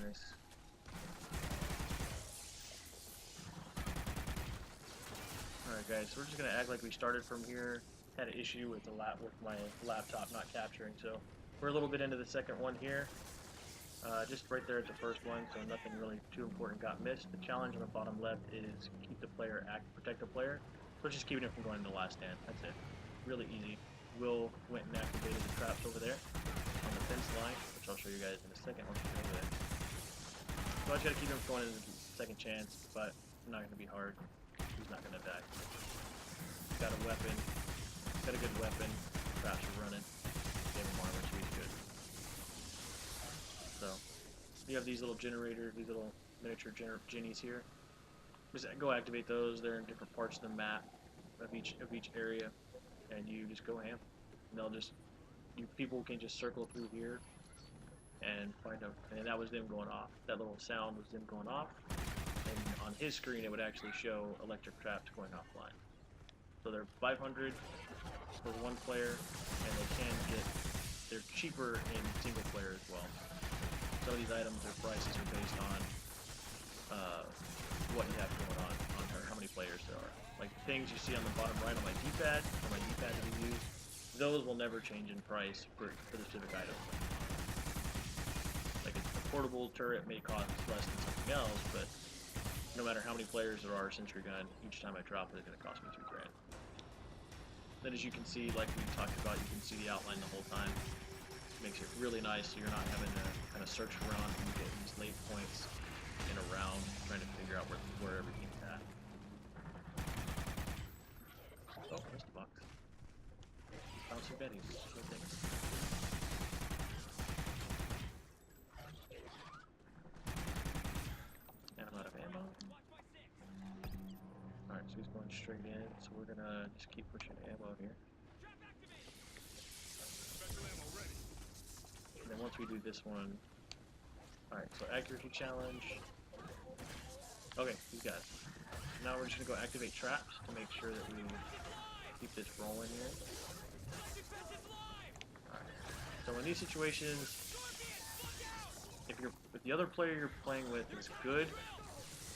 goodness. Alright guys, so we're just gonna act like we started from here. Had an issue with my laptop not capturing, so we're a little bit into the second one here. Just right there at the first one, so nothing really too important got missed. The challenge on the bottom left is keep the player protect the player. So just keeping it from going to the last stand. That's it. Really easy. Will went and activated the traps over there on the fence line, which I'll show you guys in a second once we get over there. So I just gotta keep him from going into the second chance, but it's not gonna be hard. He's not gonna die. He's got a weapon. He's got a good weapon. Traps are running. Gave him armor, so he's good. So you have these little generators, these little miniature genies here. Just go activate those. They're in different parts of the map of each area, and you just go ham. And they'll just people can just circle through here and find out. And that was them going off. That little sound was them going off. And on his screen, it would actually show electric traps going offline. So they're 500 for one player, and they're cheaper in single player as well. Some of these items, their prices are based on what you have going on or how many players there are. Like things you see on the bottom right on my D-pad, or my D-pad that we use, those will never change in price for the specific item. Like a portable turret may cost less than something else, but no matter how many players there are, sentry gun, each time I drop it, it's going to cost me $2 grand. Then as you can see, like we talked about, you can see the outline the whole time. Makes it really nice, so you're not having to kind of search around and get these late points in a round, trying to figure out where everything's at. Oh, missed a box. Found some bennies. Good things. And I'm out of ammo. Alright, so he's going straight in, so we're gonna just keep pushing ammo here. And then once we do this one, alright, so accuracy challenge. Okay, he's got it. Now we're just gonna go activate traps to make sure that we keep this rolling here. Alright, so in these situations, if the other player you're playing with is good,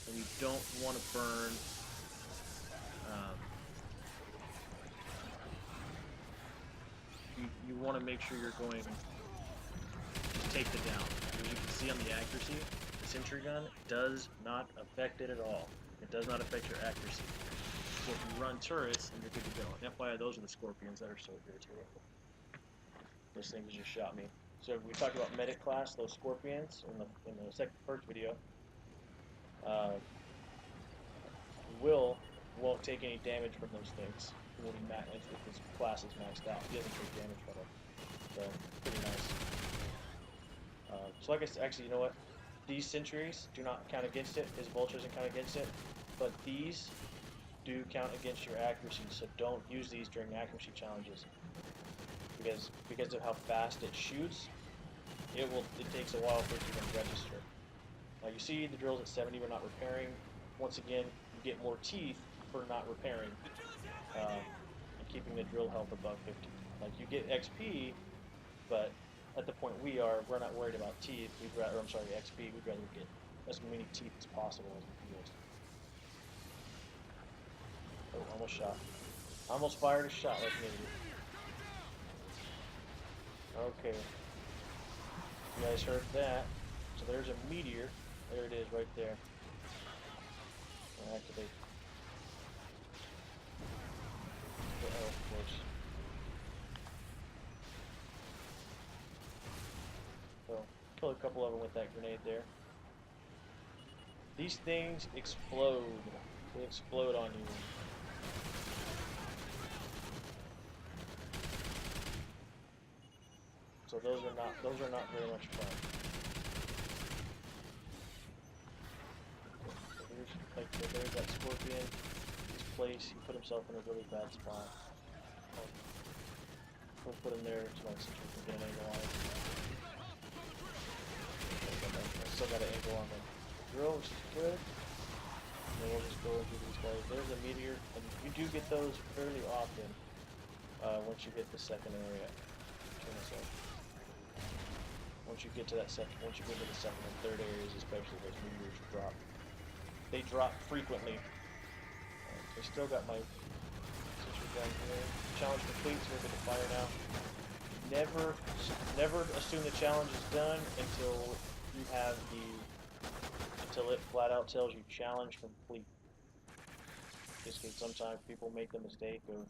and you don't want to burn you want to make sure you're going to take the down. As you can see on the accuracy, the sentry gun does not affect it at all. It does not affect your accuracy. So if you run turrets, then you're good to go. And FYI, those are the scorpions that are so irritating. Those things just shot me. So we talked about medic class, those scorpions in the first video. Won't take any damage from those things when if his class is maxed out. He doesn't take damage from them. So pretty nice. So like I said, actually, you know what? These sentries do not count against it. His vultures doesn't count against it. But these do count against your accuracy. So don't use these during accuracy challenges. Because of how fast it shoots, it takes a while for it to even register. Now you see the drill's at 70, we're not repairing. Once again, you get more teeth for not repairing and keeping the drill health above 50. Like you get XP, but at the point we're not worried about teeth. XP. We'd rather get as many teeth as possible as we can use. Oh, almost shot. Almost fired a shot like an idiot. Okay. You guys heard that. So there's a meteor. There it is right there. I'll activate. Oh, of course. So, kill a couple of them with that grenade there. These things explode. They explode on you. So those are not very much fun. So there's that scorpion. His place, he put himself in a really bad spot. We'll put him there so I can get an angle on it. I still got an angle on the drill, which is good. And then we'll just go into these guys. There's a meteor, and you do get those fairly often once you hit the second area. Turn this off. Once you get to the second and third areas, especially those meteors drop. They drop frequently. I still got my sentry gun here. Challenge complete, so we're going to fire now. Never assume the challenge is done until you have until it flat out tells you challenge complete. Just because sometimes people make the mistake of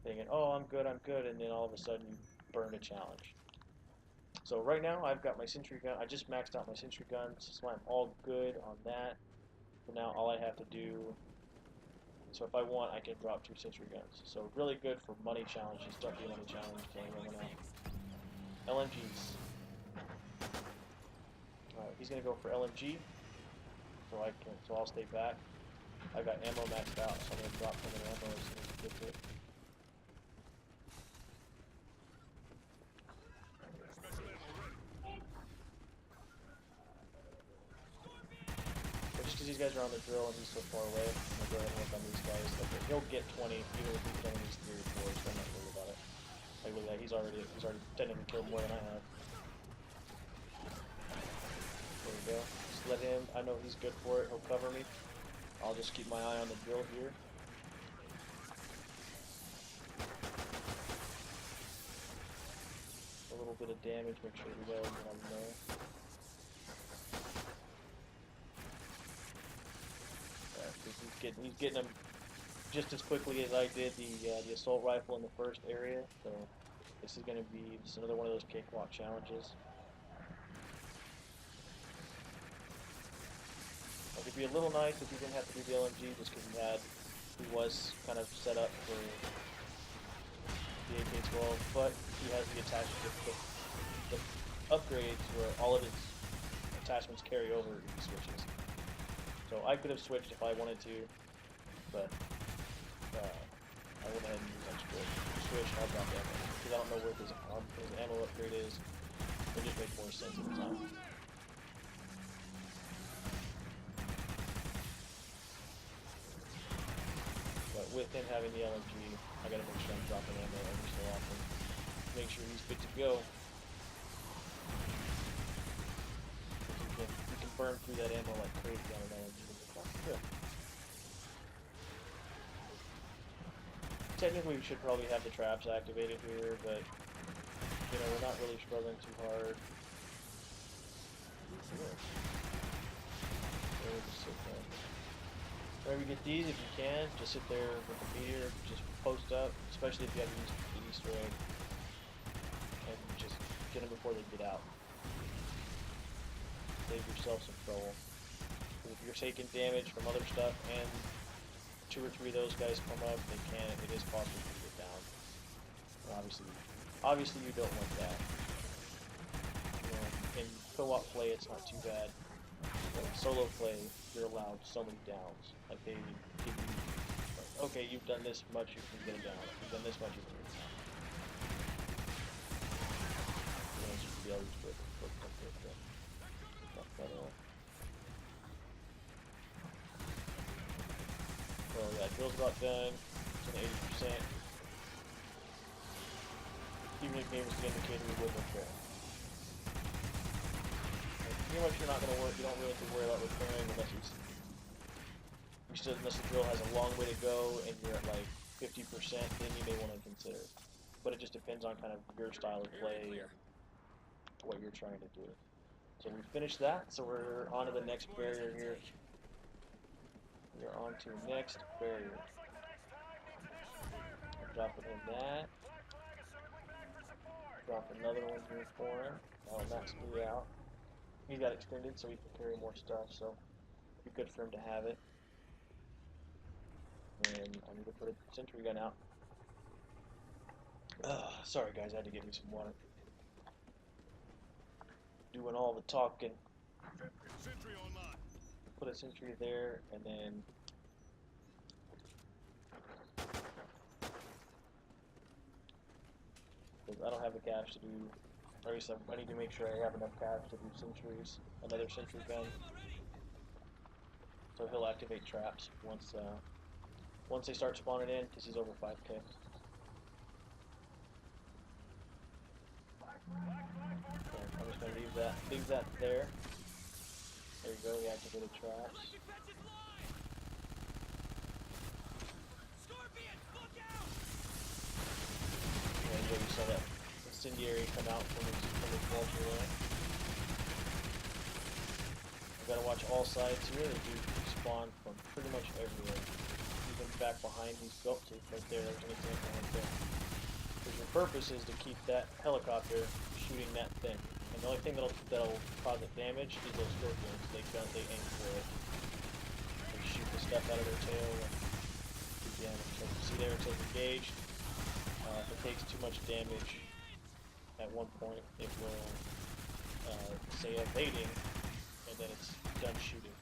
thinking, oh, I'm good, and then all of a sudden you burn a challenge. So right now I've got my sentry gun. I just maxed out my sentry guns, so I'm all good on that. So now all I have to do, so if I want, I can drop 2 sentry guns. So really good for money challenges, dumpy money challenge, killing everyone out. LMGs. Alright, he's gonna go for LMG. So I'll stay back. I got ammo maxed out, so I'm gonna drop some of the ammo as soon as I get to it. But just because these guys are on the drill and he's so far away, I'm gonna go ahead and work on these guys. Like, he'll get 20 even if he's done these 3 or 4, so I'm not worried about it. Like look at that, he's already technically killed more than I have. There we go. Just let him. I know he's good for it. He'll cover me. I'll just keep my eye on the drill here. A little bit of damage, make sure we know what I'm there. He's getting them just as quickly as I did the assault rifle in the first area. So this is going to be just another one of those cakewalk challenges. It would be a little nice if he didn't have to do the LMG, just because he was kind of set up for the AK-12, but he has the attachment, the upgrades where all of his attachments carry over if he switches. So I could have switched if I wanted to, but I went ahead and used extra switch. I'll drop ammo because I don't know where his ammo upgrade is. It just makes more sense at the time. But with him having the LMG, I gotta make sure I'm dropping ammo every so often. Make sure he's good to go. You can burn through that ammo like crazy on an LMG. Good. Technically, we should probably have the traps activated here, but you know we're not really struggling too hard. Whenever you get these, if you can, just sit there with the meteor, just post up, especially if you have the Easter egg, and just get them before they get out. Save yourself some trouble. If you're taking damage from other stuff and 2 or 3 of those guys come up, it is possible to get down. Obviously you don't want that. You know, in co-op play it's not too bad. But in solo play, you're allowed so many downs. Like they give you, like, okay, you've done this much, you can get it down. You've done this much, you can get it down. You know, just be always good. Well, yeah, drill's about done. It's an 80%. Even if it was the indicator, we wouldn't have failed. Pretty much you're not going to work, you don't really have to worry about repairing unless the drill has a long way to go and you're at like 50%, then you may want to consider it. But it just depends on kind of your style of play and what you're trying to do. So we finished that, so we're on to the next barrier here. We're on to next barrier. Dropping in that. Drop another one here for him. That'll max me out. He got extended so he can carry more stuff, so it'd be good for him to have it. And I need to put a sentry gun out. Sorry guys, I had to get me some water. Doing all the talking. Put a sentry there, and then because I don't have the cash to do, or at least I need to make sure I have enough cash to do sentries, another sentry gun. So he'll activate traps once they start spawning in, because he's over 5K. Okay, I'm just going to Leave that there. There you go, we activated traps. And you saw that incendiary come out from his vulture there. You gotta watch all sides here. They do spawn from pretty much everywhere. Even back behind these built to right there. There's an example right there. Because your purpose is to keep that helicopter shooting that thing. And the only thing that'll cause it damage is those scorpions. They aim for it. They shoot the stuff out of their tail and do damage. So you see there it says engaged. If it takes too much damage at one point, it will say evading, and then it's done shooting.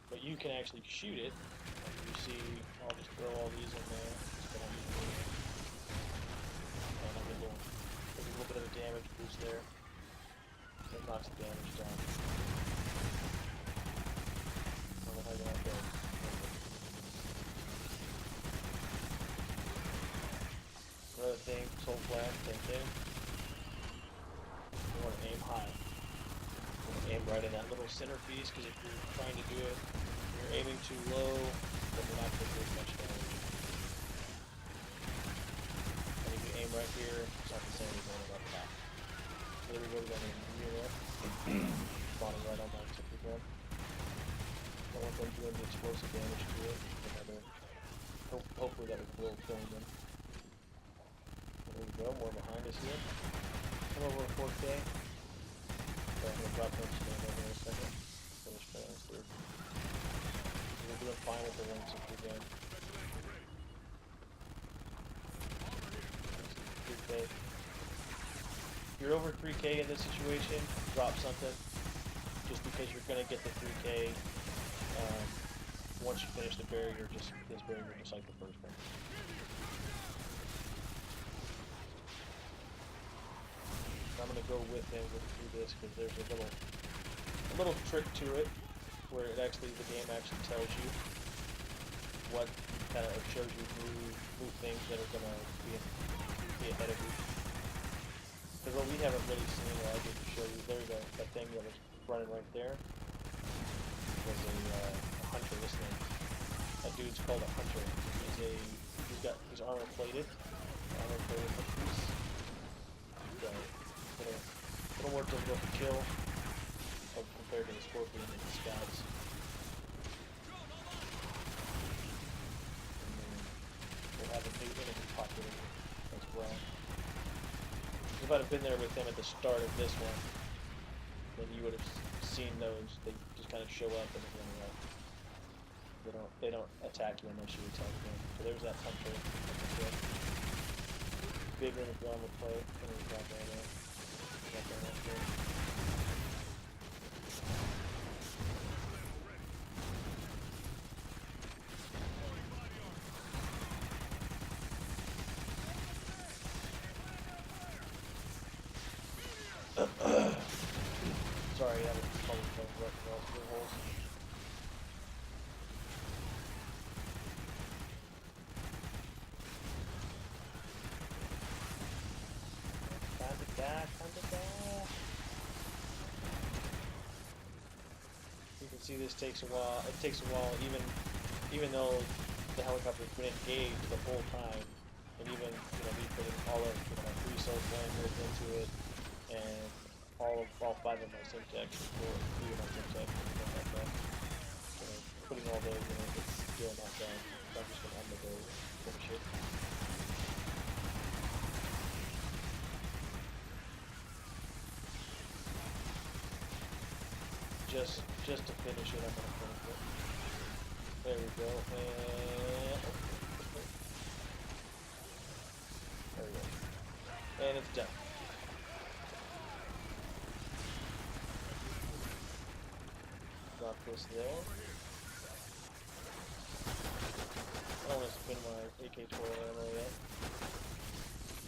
But you can actually shoot it. You see, I'll just throw all these in there. And I'm going to do a little bit of a damage boost there. That knocks the damage down. I don't know how you're going to go. Another thing, soul flash, same thing. You want to aim high. You want to aim right in that little centerpiece, because if you're trying to do it, if you're aiming too low, then you're not going to do as much damage. And if you aim right here, it's not the same as going up top. So there we go, we got an engineer there. Spawning right on my tippy gun. Don't want them doing the explosive damage to it. Hopefully that will kill them. There we go, more behind us here. Come over to 4K. Okay, I'm going to drop them stand over in a second. Finish fans through. We're doing fine with the 160 gun. 3K. If you're over 3K in this situation, drop something. Just because you're going to get the 3K once you finish the barrier, this barrier just like the first one. I'm going to go with him through this because there's a little trick to it where the game actually tells you what kind of shows you move things that are going to be ahead of you. Because what we haven't really seen, I didn't show you, there you go, that thing that was running right there was a hunter, this thing. That dude's called a hunter. He's armor plated piece. A little more difficult to kill compared to the scorpion and the scouts. And then we'll have a new enemy populated as well. If I'd have been there with them at the start of this one, then you would have seen those. They just kind of show up and run away. They don't attack you unless you attack them. So there's that hunter. Bigger than the armor plate. And we've got that there. Sorry, I was probably going right across the holes. Time to die. You can see this takes a while. It takes a while, even though the helicopter's been engaged the whole time, and even me putting all of my 3 soul flammers into it, and all 5 of my Simtex, or 3 of my Simtex, and like that. Putting all those in it, it's still not done. So I'm just gonna undergo finish it. Just to finish it, I'm gonna finish it. There we go, and there we go. And it's done. Drop this there. I don't want to spin my AK-12 ammo yet.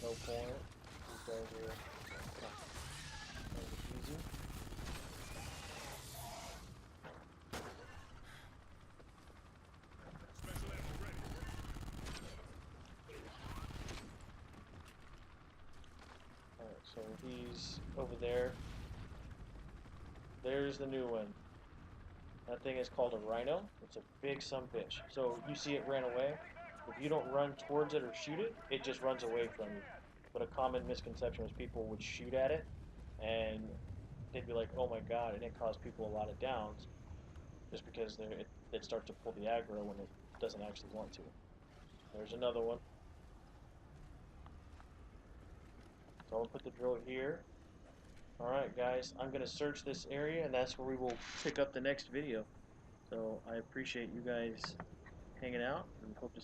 No point. These guys are easy. Alright, so he's over there. Here's the new one. That thing is called a rhino. It's a big bitch. So you see it ran away. If you don't run towards it or shoot it, it just runs away from you. But a common misconception was people would shoot at it and they'd be like, oh my god, and it caused people a lot of downs just because it starts to pull the aggro when it doesn't actually want to. There's another one. So I'll put the drill here. Alright guys, I'm going to search this area and that's where we will pick up the next video. So I appreciate you guys hanging out and hope to see